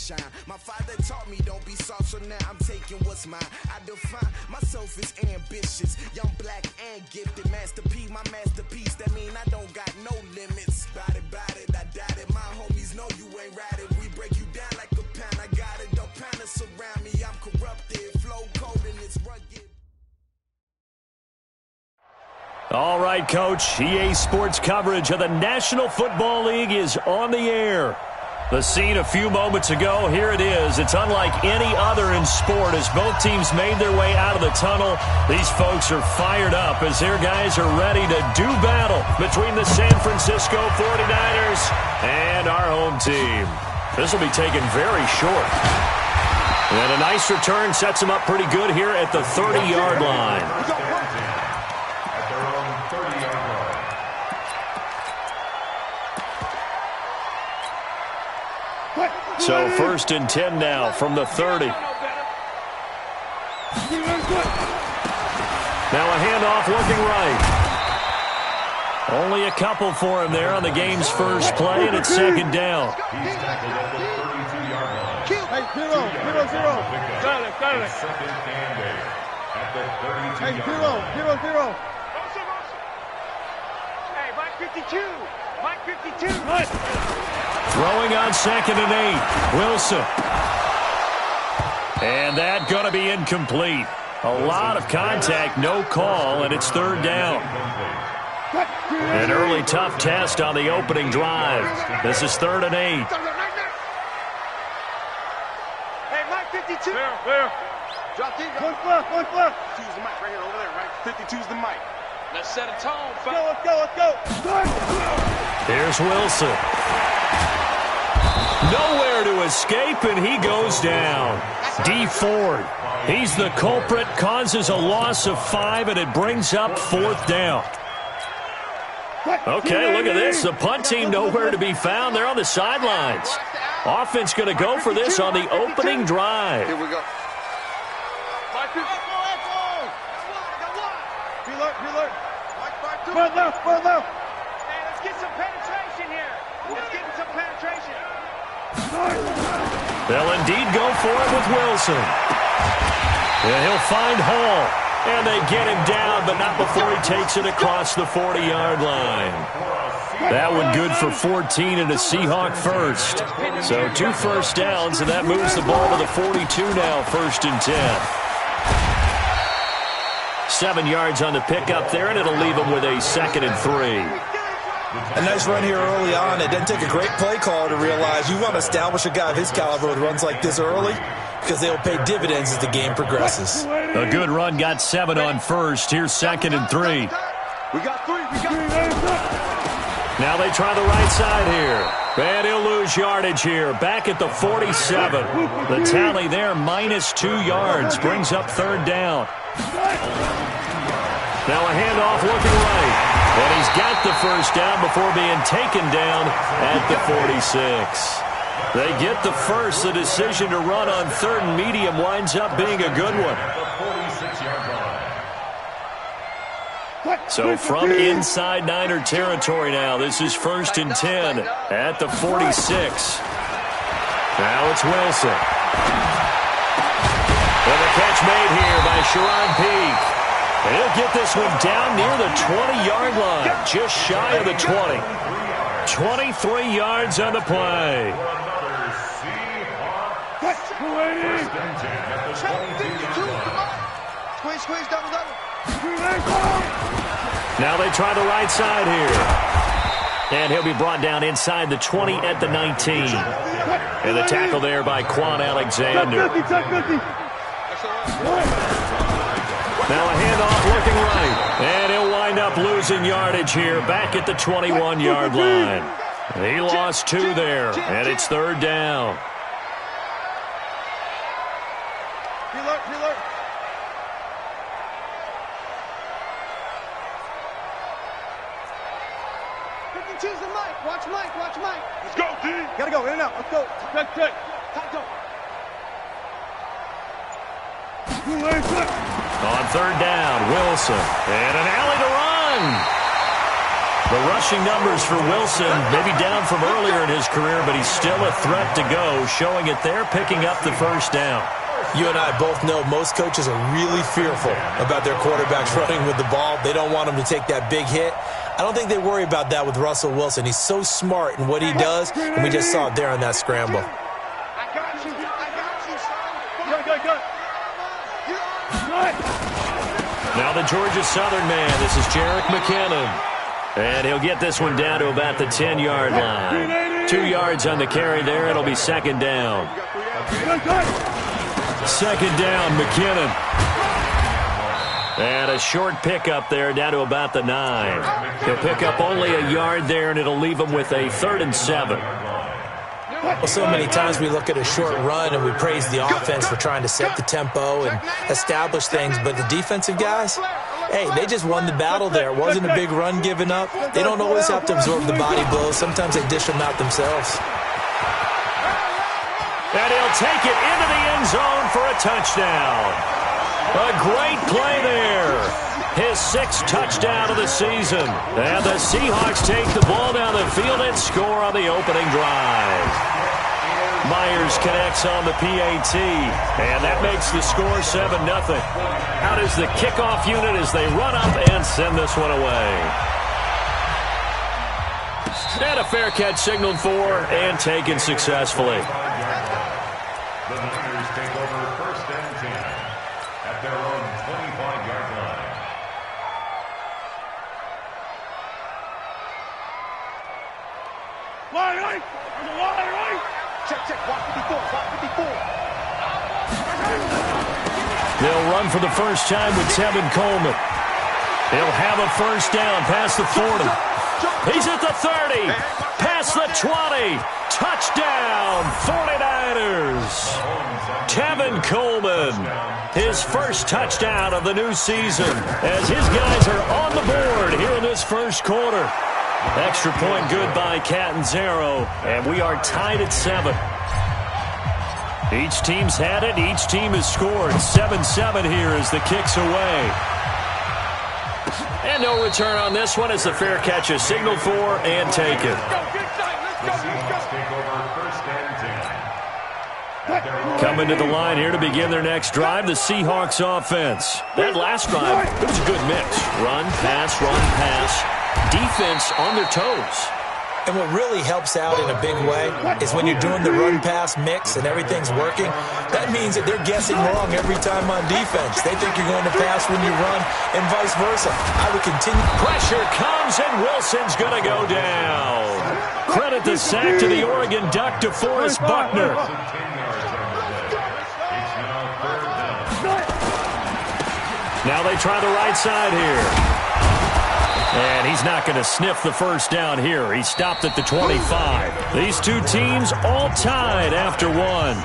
shine. My father taught me don't be soft, so now I'm taking what's mine. I define myself as ambitious, young, black, and gifted. Master P, my masterpiece. That mean I don't got no limits. Bout it, I doubt it. My homies know you ain't ratted. We break you down like a pound. I got it, don't panic surround me. I'm corrupted, flow cold and it's rugged. All right, Coach. EA Sports coverage of the National Football League is on the air. The scene a few moments ago, here it is. It's unlike any other in sport as both teams made their way out of the tunnel. These folks are fired up as their guys are ready to do battle between the San Francisco 49ers and our home team. This will be taken very short. And a nice return sets them up pretty good here at the 30-yard line. So 1st and 10 now from the 30. Now a handoff looking right. Only a couple for him there on the game's first play, and it's 2nd down. He's tackled at the 32-yard line. Hey, zero. Got it. Second and 8 at the 32-yard line. Hey, zero. Hey, Mike 52. Throwing on 2nd and 8. Wilson. And that going to be incomplete. A lot of contact, no call, and it's 3rd down. An early tough test on the opening drive. This is 3rd and 8. Hey, Mike 52. Where? Drop deep. One left. 52's the mic right here, over there, right? 52's the mic. Let's set a tone, Let's go. Here's Wilson. Nowhere to escape, and he goes down. D. Ford. He's the culprit, causes a loss of 5, and it brings up 4th down. Okay, look at this. The punt team nowhere to be found. They're on the sidelines. Offense going to go for this on the opening drive. Here we go. Preload. Front left. Hey, let's get some penetration here. Let's get some penetration. They'll indeed go for it with Wilson. And he'll find Hall. And they get him down, but not before he takes it across the 40-yard line. That one good for 14 and a Seahawk first. So 2 first downs, and that moves the ball to the 42 now, 1st and 10. 7 yards on the pickup there, and it'll leave them with a 2nd and 3. A nice run here early on. It didn't take a great play caller to realize you want to establish a guy of his caliber with runs like this early because they'll pay dividends as the game progresses. A good run got 7 on first. Here's 2nd and 3. We got 3. Now they try the right side here. And he'll lose yardage here. Back at the 47. The tally there, -2 yards. Brings up 3rd down. Now a handoff looking right. And he's got the first down before being taken down at the 46. They get the first. The decision to run on 3rd and medium winds up being a good one. So from inside Niner territory now, this is 1st and 10 at the 46. Now it's Wilson. And the catch made here by Sharon Peake. And he'll get this one down near the 20-yard line, just shy of the 20. 23 yards on the play. Squeeze, double. Now they try the right side here. And he'll be brought down inside the 20 at the 19. And the tackle there by Quan Alexander. Now a handoff looking right. And he'll wind up losing yardage here back at the 21-yard line. He lost 2 there, and it's 3rd down. Preload. Choose the mic. Watch Mike. Let's go, D. Gotta go, in and out. Let's go. Check. Time go. On 3rd down, Wilson. And an alley to run. The rushing numbers for Wilson, maybe down from earlier in his career, but he's still a threat to go, showing it there, picking up the first down. You and I both know most coaches are really fearful about their quarterbacks running with the ball. They don't want them to take that big hit. I don't think they worry about that with Russell Wilson. He's so smart in what he does, and we just saw it there on that scramble. I got you, son. Good. Now the Georgia Southern man, this is Jerick McKinnon. And he'll get this one down to about the 10-yard line. 2 yards on the carry there. It'll be second down. Second down, McKinnon. And a short pickup there down to about the 9. He'll pick up only a yard there, and it'll leave him with a 3rd and 7. Well, so many times we look at a short run and we praise the offense for trying to set the tempo and establish things, but the defensive guys, hey, they just won the battle there. It wasn't a big run given up. They don't always have to absorb the body blows. Sometimes they dish them out themselves. And he'll take it into the end zone for a touchdown. A great play there. His 6th touchdown of the season. And the Seahawks take the ball down the field and score on the opening drive. Myers connects on the PAT, and that makes the score 7-0. Out is the kickoff unit as they run up and send this one away. And a fair catch signaled for and taken successfully. The Niners take over 1st and 10 at their own 25-yard line. Wide right. Check. 154. They'll run for the first time with Tevin Coleman. He'll have a first down past the 40. He's at the 30. Past the 20. Touchdown, 49ers. Tevin Coleman, his first touchdown of the new season as his guys are on the board here in this first quarter. Extra point good by Catanzaro, and we are tied at 7. Each team's had it. Each team has scored. 7-7 here as the kick's away. And no return on this one as the fair catch is signaled for and taken. Coming to the line here to begin their next drive, the Seahawks offense. That last drive, it was a good mix. Run, pass, defense on their toes. And what really helps out in a big way is when you're doing the run-pass mix and everything's working, that means that they're guessing wrong every time on defense. They think you're going to pass when you run and vice versa. I would continue. Pressure comes and Wilson's going to go down. Credit the sack to the Oregon Duck, DeForest Buckner. Now they try the right side here. And he's not going to sniff the first down here. He stopped at the 25. These two teams all tied after one.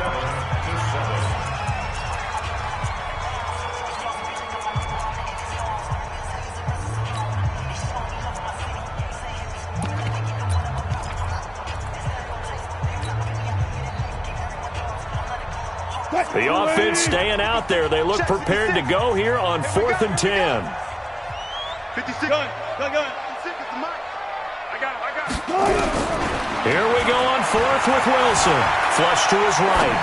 The offense staying out there. They look prepared to go here on 4th and 10. 56. Gun. I got him. Here we go on 4th with Wilson. Flush to his right.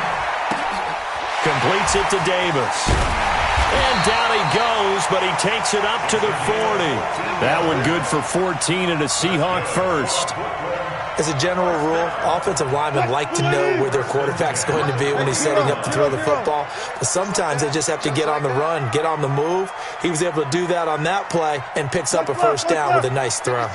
Completes it to Davis. And down he goes, but he takes it up to the 40. That one good for 14 and a Seahawk first. As a general rule, offensive linemen like to know where their quarterback's going to be when he's setting up to throw the football. But sometimes they just have to get on the run, get on the move. He was able to do that on that play and picks up a first down with a nice throw.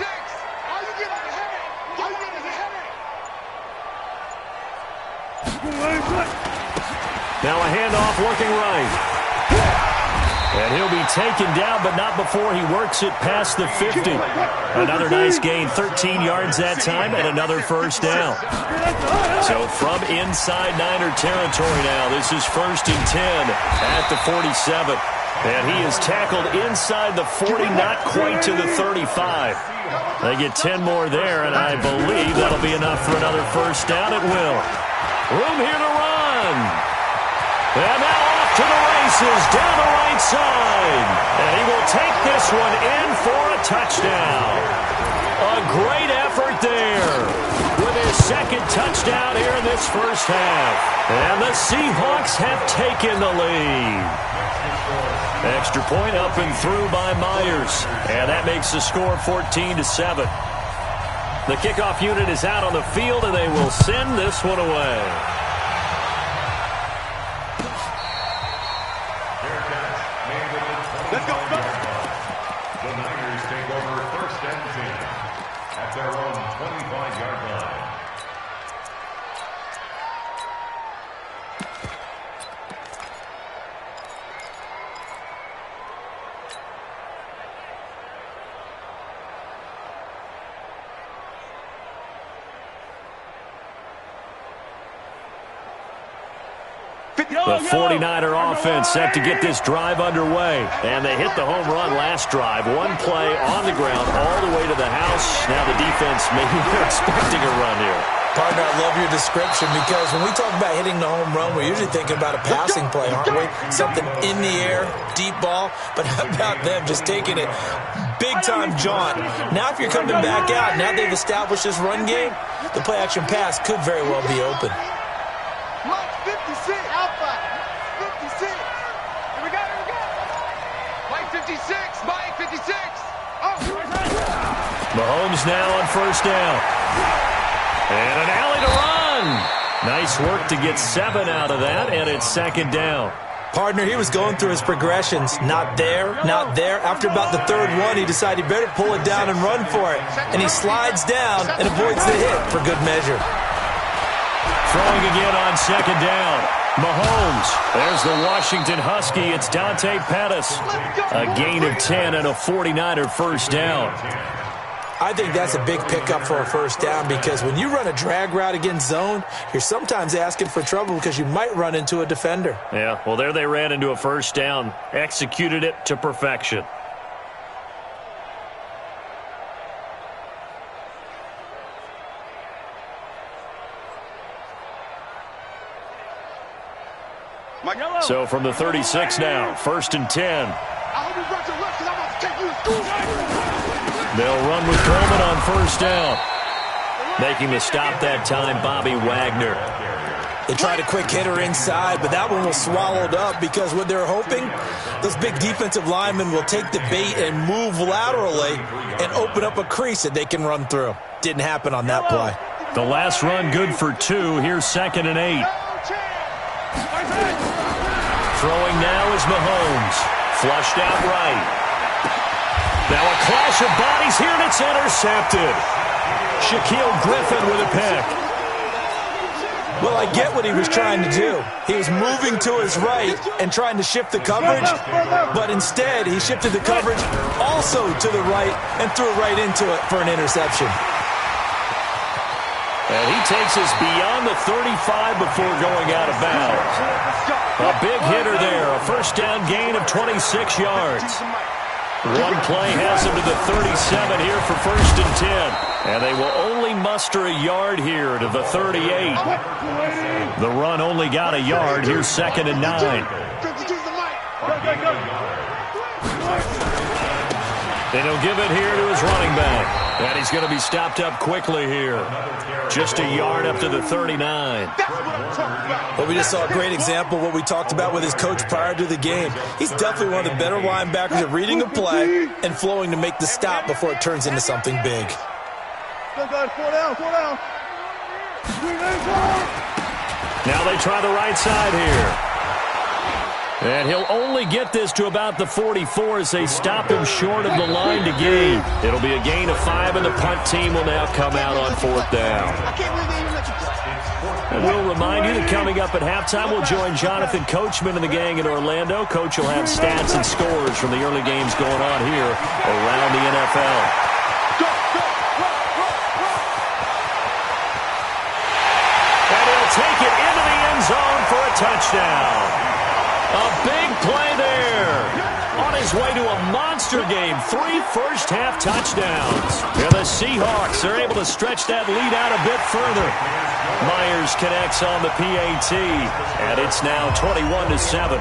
Now a handoff looking right. And he'll be taken down, but not before he works it past the 50. Another nice gain, 13 yards that time, and another first down. So from inside Niner territory now, this is 1st and 10 at the 47. And he is tackled inside the 40, not quite to the 35. They get 10 more there, and I believe that'll be enough for another first down. It will. Room here to run. And now off to the races, down the right side. And he will take this one in for a touchdown. A great effort there with his second touchdown here in this first half. And the Seahawks have taken the lead. Extra point up and through by Myers. And that makes the score 14-7. The kickoff unit is out on the field, and they will send this one away. Let's go. The Niners take over first and 10 at their own 25-yard line. The 49er offense set to get this drive underway. And they hit the home run last drive. One play on the ground all the way to the house. Now the defense maybe they're expecting a run here. Partner, I love your description because when we talk about hitting the home run, we're usually thinking about a passing play, aren't we? Something in the air, deep ball. But how about them just taking it big-time jaunt? Now if you're coming back out, now they've established this run game, the play-action pass could very well be open. 56. Alpha. 56. Here we go. Mike 56. Mike 56. Oh. Mahomes now on first down. And an alley to run. Nice work to get 7 out of that, and it's second down. Partner, he was going through his progressions. Not there, not there. After about the third one, he decided he better pull it down and run for it. And he slides down and avoids the hit for good measure. Throwing again on second down. Mahomes. There's the Washington Husky. It's Dante Pettis. A gain of 10 and a 49er first down. I think that's a big pickup for a first down because when you run a drag route against zone, you're sometimes asking for trouble because you might run into a defender. Yeah, well, there they ran into a first down. Executed it to perfection. So from the 36 now, first and 10. They'll run with Coleman on first down. Making the stop that time, Bobby Wagner. They tried a quick hitter inside, but that one was swallowed up because what they're hoping, those big defensive linemen will take the bait and move laterally and open up a crease that they can run through. Didn't happen on that play. The last run good for 2. Here's second and 8. Throwing now is Mahomes. Flushed out right. Now a clash of bodies here, and it's intercepted. Shaquille Griffin with a pick. Well, I get what he was trying to do. He was moving to his right and trying to shift the coverage, but instead he shifted the coverage also to the right and threw right into it for an interception. And he takes us beyond the 35 before going out of bounds. A big hitter there, a first down gain of 26 yards. One play has him to the 37 here for first and 10. And they will only muster a yard here to the 38. The run only got a yard. Here's second and 9. And he'll give it here to his running back. And he's going to be stopped up quickly here. Just a yard up to the 39. But we just saw a great example of what we talked about with his coach prior to the game. He's definitely one of the better linebackers at reading a play and flowing to make the stop before it turns into something big. Now they try the right side here. And he'll only get this to about the 44 as they stop him short of the line to gain. It'll be a gain of 5, and the punt team will now come out on fourth down. And we'll remind you that coming up at halftime, we'll join Jonathan Coachman and the gang in Orlando. Coach will have stats and scores from the early games going on here around the NFL. And he'll take it into the end zone for a touchdown. A big play there. On his way to a monster game. 3 first-half touchdowns. And the Seahawks are able to stretch that lead out a bit further. Myers connects on the PAT. And it's now 21-7.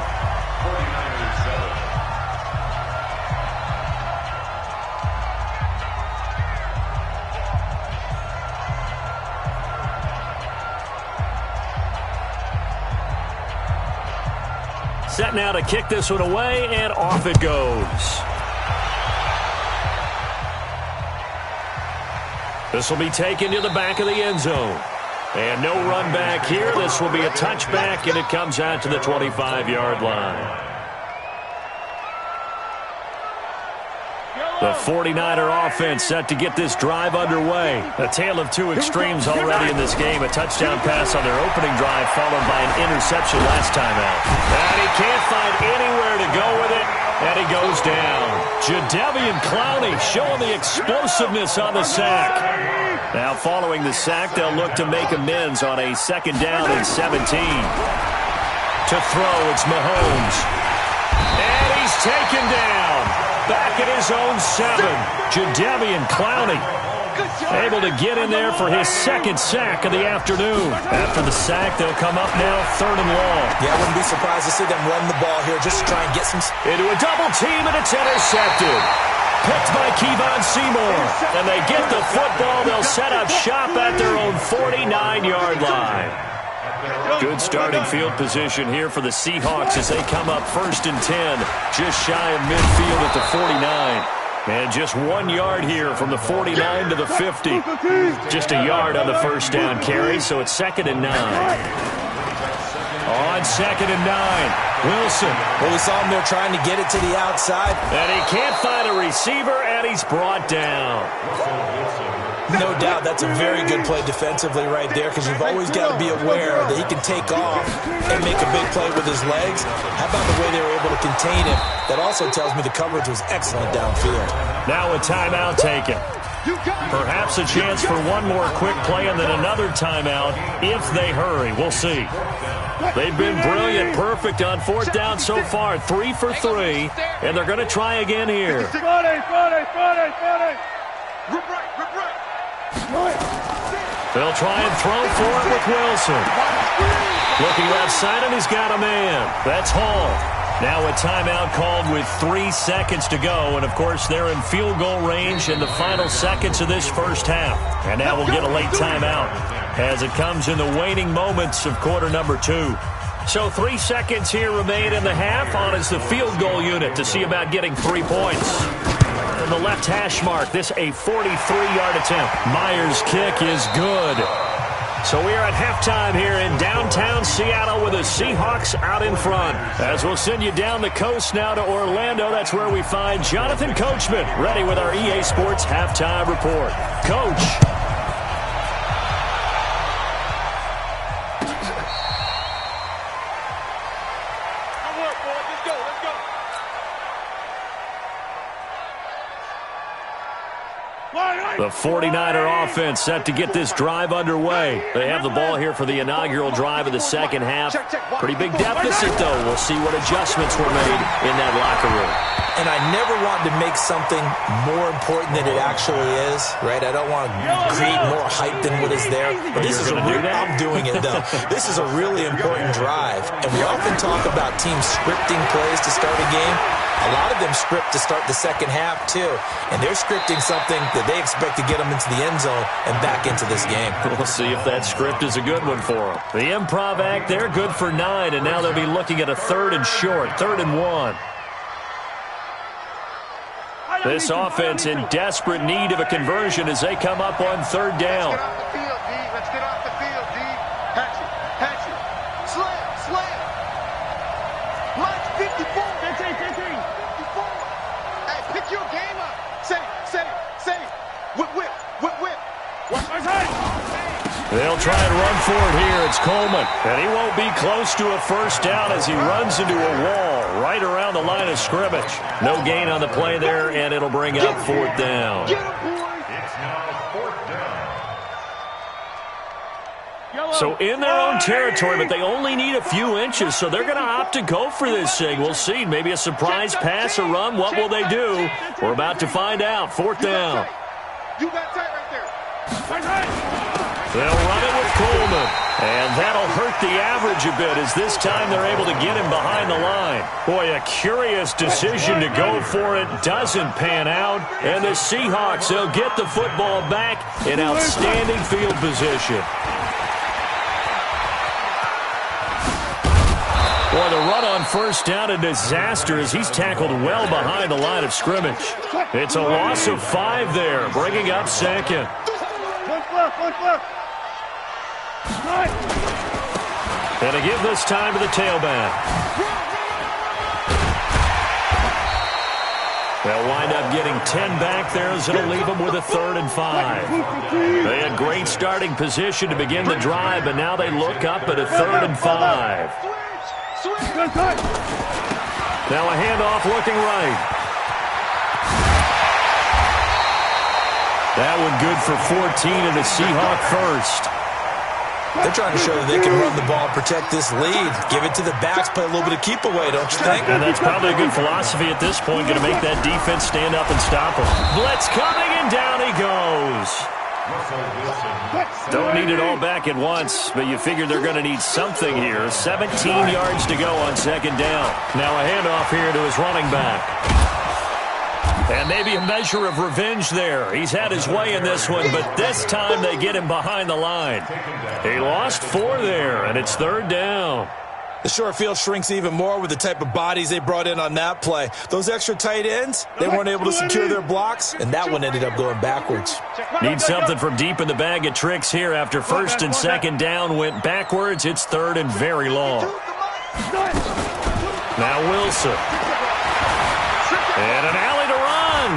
set now to kick this one away, and off it goes. This will be taken to the back of the end zone. And no run back here. This will be a touchback, and it comes out to the 25-yard line. The 49er offense set to get this drive underway. A tale of two extremes already in this game. A touchdown pass on their opening drive followed by an interception last time out. And he can't find anywhere to go with it, and he goes down. Jadeveon Clowney showing the explosiveness on the sack. Now following the sack, they'll look to make amends on a second down and 17. To throw, it's Mahomes. And he's taken down. Back at his own 7. Jadeveon Clowney able to get in there for his second sack of the afternoon. After the sack, they'll come up now 3rd and long. Yeah, I wouldn't be surprised to see them run the ball here just to try and get some... Into a double team, and it's intercepted. Picked by Kevon Seymour. And they get the football. They'll set up shop at their own 49-yard line. Good starting field position here for the Seahawks as they come up 1st and 10, just shy of midfield at the 49. And just 1 yard here from the 49 to the 50. Just a yard on the first down carry, so it's 2nd and 9. On 2nd and 9, Wilson. Well, we saw him there trying to get it to the outside. And he can't find a receiver, and he's brought down. No doubt that's a very good play defensively right there because you've always got to be aware that he can take off and make a big play with his legs. How about the way they were able to contain him? That also tells me the coverage was excellent downfield. Now a timeout taken. Perhaps a chance for one more quick play and then another timeout if they hurry. We'll see. They've been brilliant, perfect on 4th down so far. 3 for 3, and they're going to try again here. They'll try and throw for it with Wilson. Looking left side, and he's got a man. That's Hall. Now a timeout called with 3 seconds to go. And, of course, they're in field goal range in the final seconds of this first half. And now we'll get a late timeout as it comes in the waning moments of quarter number 2. So 3 seconds here remain in the half. On is the field goal unit to see about getting 3 points. And the left hash mark. This a 43-yard attempt. Myers' kick is good. So we are at halftime here in downtown Seattle with the Seahawks out in front. As we'll send you down the coast now to Orlando. That's where we find Jonathan Coachman ready with our EA Sports halftime report. Coach. The 49er offense set to get this drive underway. They have the ball here for the inaugural drive of the second half. Pretty big deficit, though. We'll see what adjustments were made in that locker room. And I never want to make something more important than it actually is, right? I don't want to create more hype than what is there. But this is I'm doing it, though. This is a really important drive. And we often talk about teams scripting plays to start a game. A lot of them script to start the second half, too. And they're scripting something that they expect to get them into the end zone and back into this game. We'll see if that script is a good one for them. The improv act, they're good for 9, and now they'll be looking at a 3rd and short, 3rd and 1. This offense in desperate need of a conversion as they come up on 3rd down. Let's get off the field, D. Hatch it. Slam. Mike 54. 15. 54. Hey, pick your game up. Set it. Whip. They'll try and run for it here. It's Coleman. And he won't be close to a first down as he runs into a wall right around the line of scrimmage. No gain on the play there, and it'll bring up 4th down. It's now 4th down. So in their own territory, but they only need a few inches, so they're going to opt to go for this thing. We'll see. Maybe a surprise pass or run. What will they do? We're about to find out. 4th down. You got tight right there. They'll run it with Coleman. And that'll hurt the average a bit as this time they're able to get him behind the line. Boy, a curious decision to go for it. Doesn't pan out. And the Seahawks, they'll get the football back in outstanding field position. Boy, the run on first down, a disaster as he's tackled well behind the line of scrimmage. It's a loss of 5 there, bringing up second. And to give this time to the tailback. They'll wind up getting 10 back there as it'll leave them with a 3rd and 5. They had great starting position to begin the drive, but now they look up at a 3rd and 5. Now a handoff looking right. That one good for 14 and a Seahawk first. They're trying to show that they can run the ball, protect this lead, give it to the backs, play a little bit of keep away, don't you think? And that's probably a good philosophy at this point, going to make that defense stand up and stop him. Blitz coming, and down he goes. Don't need it all back at once, but you figure they're going to need something here. 17 yards to go on 2nd down. Now a handoff here to his running back. And maybe a measure of revenge there. He's had his way in this one, but this time they get him behind the line. He lost 4 there, and it's 3rd down. The short field shrinks even more with the type of bodies they brought in on that play. Those extra tight ends, they weren't able to secure their blocks, and that one ended up going backwards. Need something from deep in the bag of tricks here after 1st and 2nd down went backwards. It's 3rd and very long. Now Wilson. And an alley to run.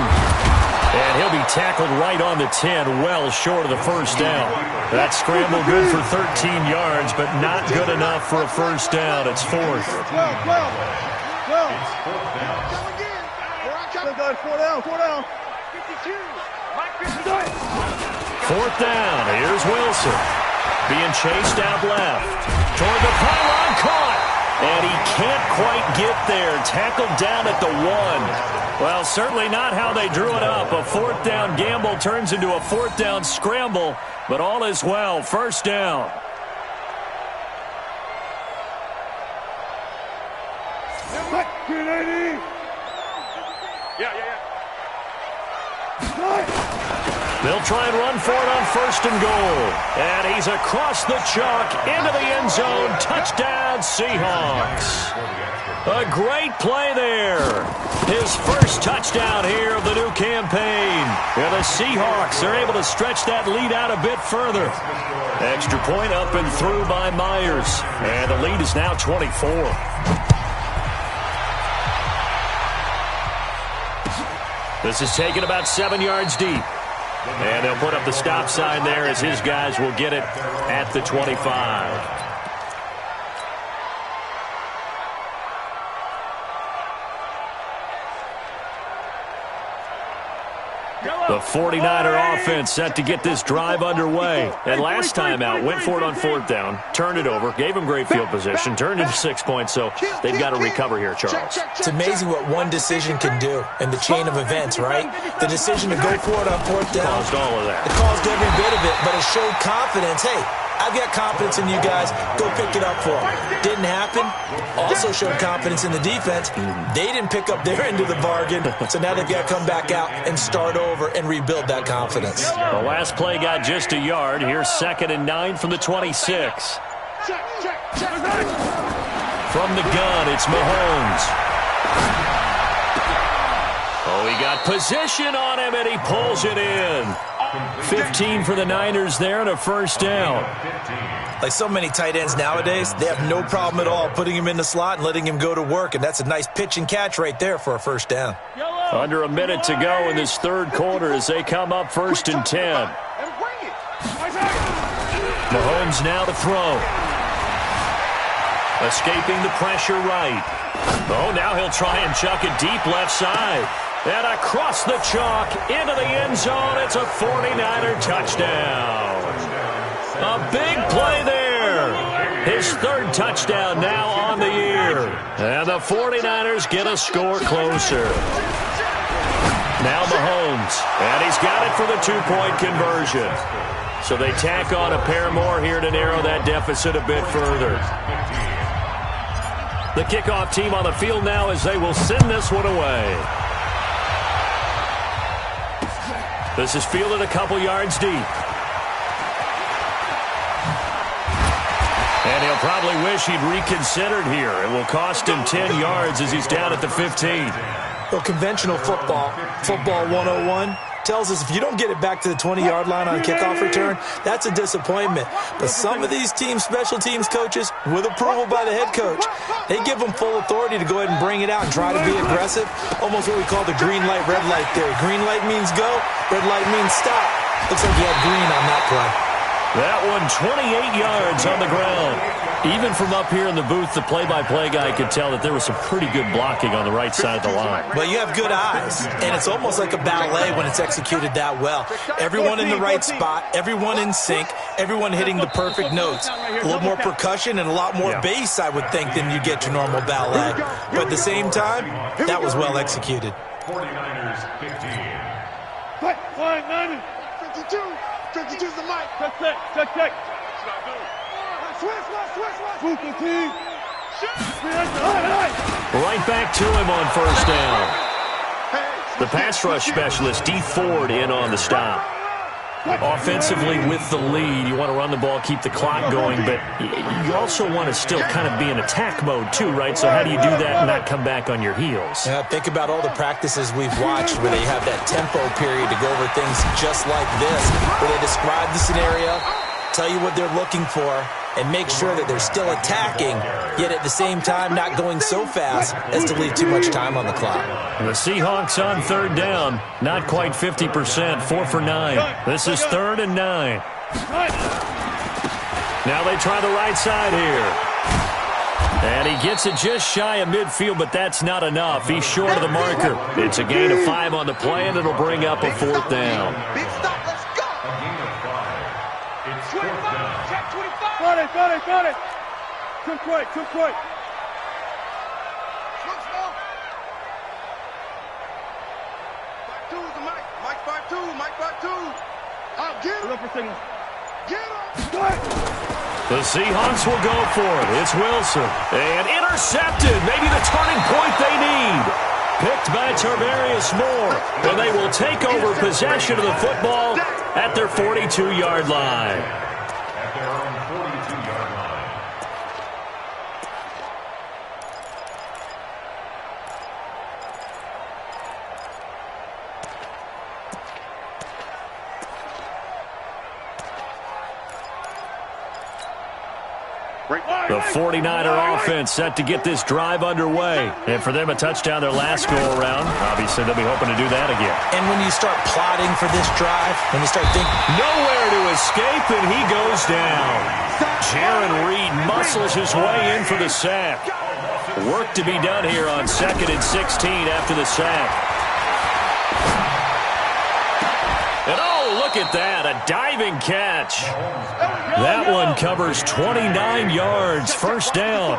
And he'll be tackled right on the 10, well short of the 1st down. That scramble good for 13 yards, but not good enough for a 1st down. It's 4th. 4th down. Here's Wilson. Being chased out left. Toward the pylon, caught. And he can't quite get there. Tackled down at the 1. Well, certainly not how they drew it up. A 4th down gamble turns into a 4th down scramble, but all is well. 1st down. They'll try and run for it on 1st and goal. And he's across the chalk into the end zone. Touchdown, Seahawks. A great play there. His first touchdown here of the new campaign. And the Seahawks are able to stretch that lead out a bit further. Extra point up and through by Myers. And the lead is now 24. This is taken about 7 yards deep. And they'll put up the stop sign there as his guys will get it at the 25. The 49er offense set to get this drive underway. And last time out, went for it on 4th down, turned it over, gave him great field position, turned into 6 points, so they've got to recover here, Charles. It's amazing what one decision can do in the chain of events, right? The decision to go for it on 4th down. Caused all of that. It caused every bit of it, but it showed confidence. Hey, I've got confidence in you guys. Go pick it up for them. Didn't happen. Also showed confidence in the defense. They didn't pick up their end of the bargain, so now they've got to come back out and start over and rebuild that confidence. The last play got just a yard. Here's 2nd and 9 from the 26. From the gun, it's Mahomes. Oh, he got position on him, and he pulls it in. 15 for the Niners there and a 1st down. Like so many tight ends nowadays, they have no problem at all putting him in the slot and letting him go to work, and that's a nice pitch and catch right there for a 1st down. Under a minute to go in this 3rd quarter as they come up 1st and 10. Mahomes now to throw. Escaping the pressure right. Oh, now he'll try and chuck it deep left side. And across the chalk into the end zone. It's a 49er touchdown. A big play there. His 3rd touchdown now on the year. And the 49ers get a score closer. Now Mahomes. And he's got it for the 2-point conversion. So they tack on a pair more here to narrow that deficit a bit further. The kickoff team on the field now as they will send this one away. This is fielded a couple yards deep. And he'll probably wish he'd reconsidered here. It will cost him 10 yards as he's down at the 15. Well, conventional football 101, tells us if you don't get it back to the 20-yard line on a kickoff return, that's a disappointment. But some of these special teams coaches, with approval by the head coach, they give them full authority to go ahead and bring it out and try to be aggressive, almost what we call the green light, red light theory. Green light means go, red light means stop. Looks like you had green on that play. That one 28 yards on the ground. Even from up here in the booth, the play-by-play guy could tell that there was some pretty good blocking on the right side of the line. Well, you have good eyes, and it's almost like a ballet when it's executed that well. Everyone in the right spot, everyone in sync, everyone hitting the perfect notes. A little more percussion and a lot more bass, I would think, than you get your normal ballet. But at the same time, that was well executed. 49ers 15. 52. 52's the mic. Check. Switch. Right back to him on first down. The pass rush specialist, D. Ford, in on the stop. Offensively with the lead, you want to run the ball, keep the clock going, but you also want to still kind of be in attack mode too, right? So how do you do that and not come back on your heels? Yeah, think about all the practices we've watched where they have that tempo period to go over things just like this, where they describe the scenario, tell you what they're looking for, and make sure that they're still attacking, yet at the same time not going so fast as to leave too much time on the clock. The Seahawks on third down, not quite 50%, 4 for 9. This is 3rd and 9. Now they try the right side here. And he gets it just shy of midfield, but that's not enough. He's short of the marker. It's a gain of 5 on the play, and it'll bring up a 4th down. Big stop, let's go. A gain of 5. It's 4th down. Check 25. Got it. Too quick. Look slow. Mike 5-2. Out, get him. Look for signal. Get him. The Seahawks will go for it. It's Wilson. And intercepted. Maybe the turning point they need. Picked by Tarvarius Moore. And they will take over possession of the football at their 42-yard line. At their own 42-yard line. The 49er offense set to get this drive underway. And for them, a touchdown their last go-around. Obviously, they'll be hoping to do that again. And when you start plotting for this drive, when you start thinking, nowhere to escape, and he goes down. Jaron Reed muscles his way in for the sack. Work to be done here on 2nd and 16 after the sack. And oh, look at that, a diving catch. That one covers 29 yards, 1st down.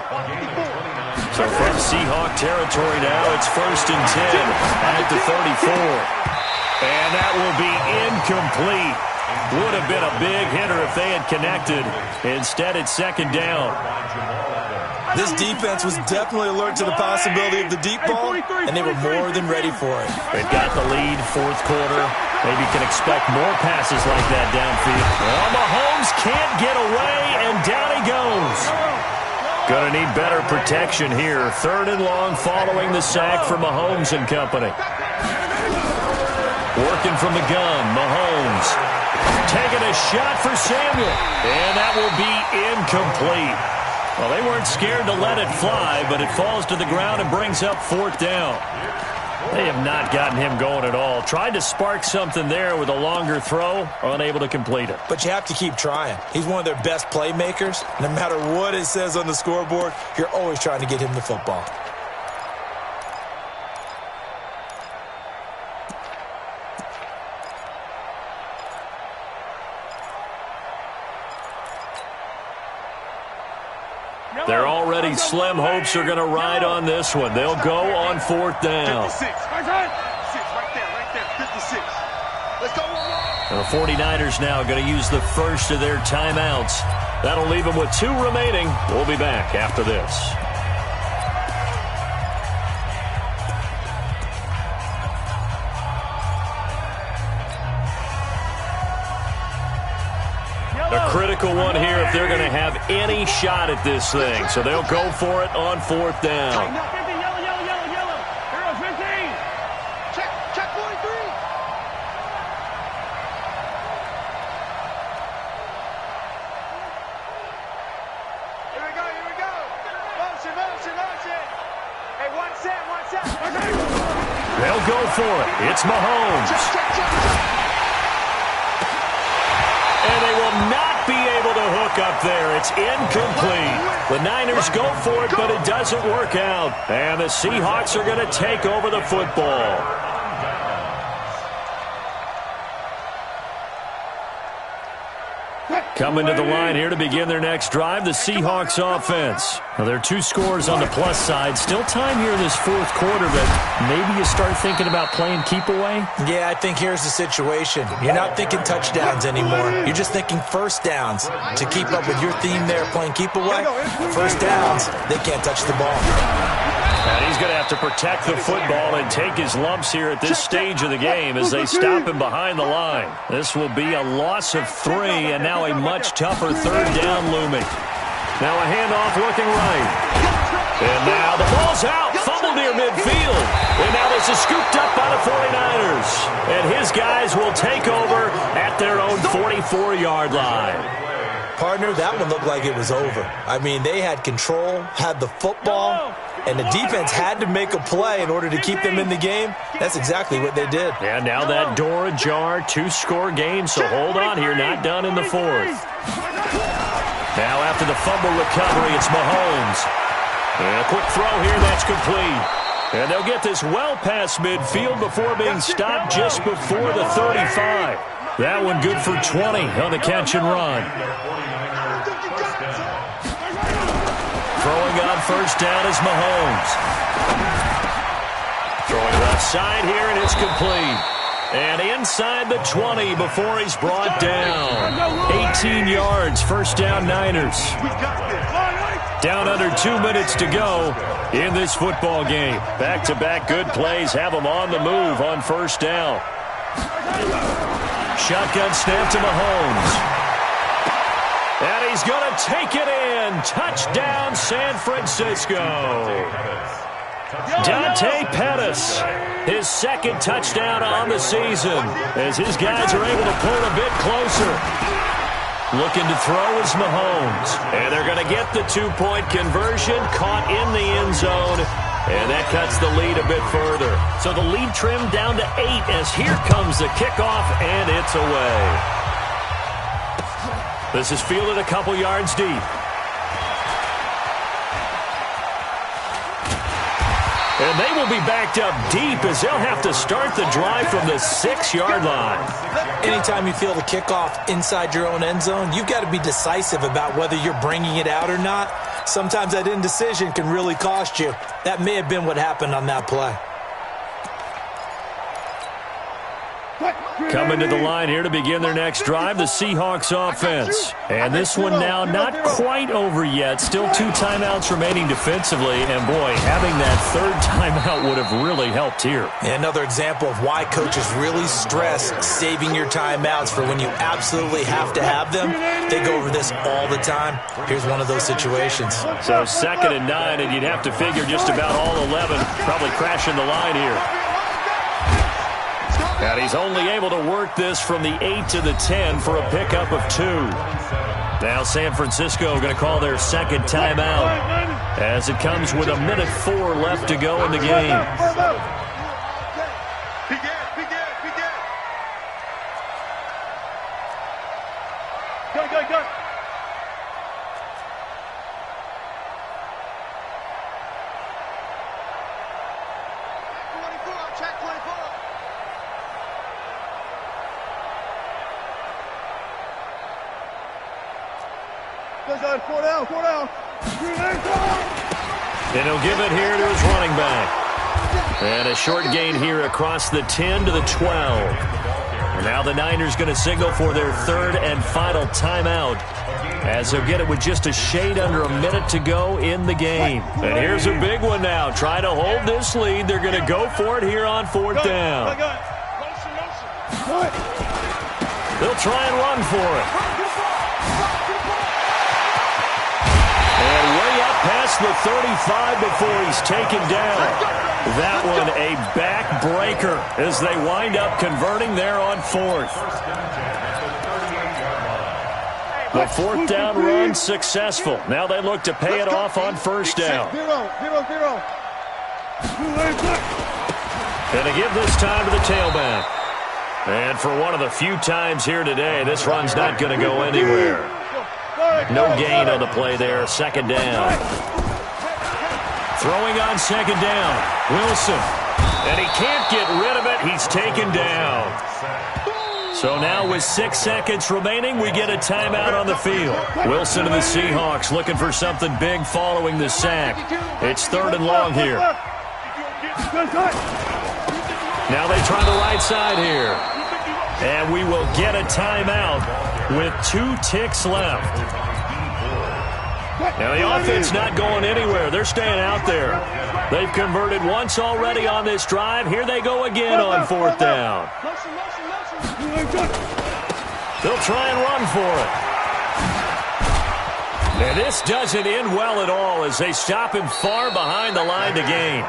So from Seahawk territory now, it's 1st and 10 at the 34. And that will be incomplete. Would have been a big hitter if they had connected. Instead, it's 2nd down. this defense was definitely alert to the possibility of the deep ball, and they were more than ready for it. They've got the lead, 4th quarter. Maybe can expect more passes like that downfield. Well, Mahomes can't get away, and down he goes. Going to need better protection here. 3rd and long following the sack for Mahomes and company. Working from the gun, Mahomes. Taking a shot for Samuel. And that will be incomplete. Well, they weren't scared to let it fly, but it falls to the ground and brings up 4th down. They have not gotten him going at all. Tried to spark something there with a longer throw, unable to complete it. But you have to keep trying. He's one of their best playmakers. No matter what it says on the scoreboard, you're always trying to get him the football. They're already slim hopes are going to ride on this one. They'll go on 4th down. 56. Right there. 56. Let's go. And the 49ers now going to use the first of their timeouts. That'll leave them with 2 remaining. We'll be back after this. The critical one here if they're going to have any shot at this thing. So they'll go for it on 4th down. Check 43. Here we go. Motion. Hey, one set. They'll go for it. It's Mahomes. And they will not be able to hook up there. It's incomplete. The Niners go for it, but it doesn't work out. And the Seahawks are going to take over the football. Coming to the line here to begin their next drive, the Seahawks offense. Now, there are 2 scores on the plus side. Still time here in this 4th quarter, but maybe you start thinking about playing keep away? Yeah, I think here's the situation. You're not thinking touchdowns anymore. You're just thinking first downs. To keep up with your theme there, playing keep away, first downs, they can't touch the ball. And he's going to have to protect the football and take his lumps here at this stage of the game as they stop him behind the line. This will be a loss of 3, and now a much tougher 3rd down looming. Now a handoff looking right. And now the ball's out. Fumble near midfield. And now this is scooped up by the 49ers. And his guys will take over at their own 44-yard line. Partner, that one looked like it was over. I mean, they had control, had the football, and the defense had to make a play in order to keep them in the game. That's exactly what they did. And now that door ajar, 2-score game, so hold on here, not done in the 4th. Now after the fumble recovery, it's Mahomes. And a quick throw here, that's complete. And they'll get this well past midfield before being stopped just before the 35. That one good for 20 on the catch and run. Throwing on 1st down is Mahomes. Throwing left side here, and it's complete. And inside the 20 before he's brought down. 18 yards, 1st down Niners. Down under 2 minutes to go in this football game. Back-to-back good plays have them on the move on 1st down. Shotgun snap to Mahomes. And he's going to take it in. Touchdown, San Francisco. Dante Pettis, his 2nd touchdown on the season, as his guys are able to pull a bit closer. Looking to throw is Mahomes. And they're going to get the 2-point conversion, caught in the end zone. And that cuts the lead a bit further. So the lead trimmed down to 8 as here comes the kickoff, and it's away. This is fielded a couple yards deep. And they will be backed up deep as they'll have to start the drive from the 6-yard line. Anytime you feel the kickoff inside your own end zone, you've got to be decisive about whether you're bringing it out or not. Sometimes that indecision can really cost you. That may have been what happened on that play. Coming to the line here to begin their next drive, the Seahawks offense. And this one now not quite over yet. Still 2 timeouts remaining defensively. And, boy, having that 3rd timeout would have really helped here. Another example of why coaches really stress saving your timeouts for when you absolutely have to have them. They go over this all the time. Here's one of those situations. So 2nd and 9, and you'd have to figure just about all 11 probably crashing the line here. And he's only able to work this from the 8 to the 10 for a pickup of 2. Now San Francisco going to call their 2nd timeout as it comes with 1:04 left to go in the game. Go. Check 24. Four down. And he'll give it here to his running back. And a short gain here across the 10 to the 12. And now the Niners going to signal for their 3rd and final timeout, as they'll get it with just a shade under 1 minute to go in the game. And here's a big one now. Trying to hold this lead. They're going to go for it here on 4th down. They'll try and run for it. past the 35 before he's taken down. That one a backbreaker as they wind up converting there on 4th. The 4th down run successful. Now they look to pay it off on 1st down. 0-0-0. And to give this time to the tailback. And for one of the few times here today, this run's not going to go anywhere. No gain on the play there. 2nd down. Throwing on 2nd down. Wilson. And he can't get rid of it. He's taken down. So now with 6 seconds remaining, we get a timeout on the field. Wilson and the Seahawks looking for something big following the sack. It's 3rd and long here. Now they try the right side here. And we will get a timeout with 2 ticks left. Now the offense not going anywhere. They're staying out there. They've converted once already on this drive. Here they go again on 4th down. They'll try and run for it. And this doesn't end well at all as they stop him far behind the line to gain.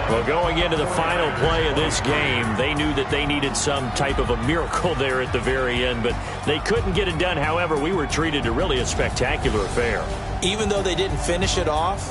Well, going into the final play of this game, they knew that they needed some type of a miracle there at the very end, but they couldn't get it done. However, we were treated to really a spectacular affair. Even though they didn't finish it off,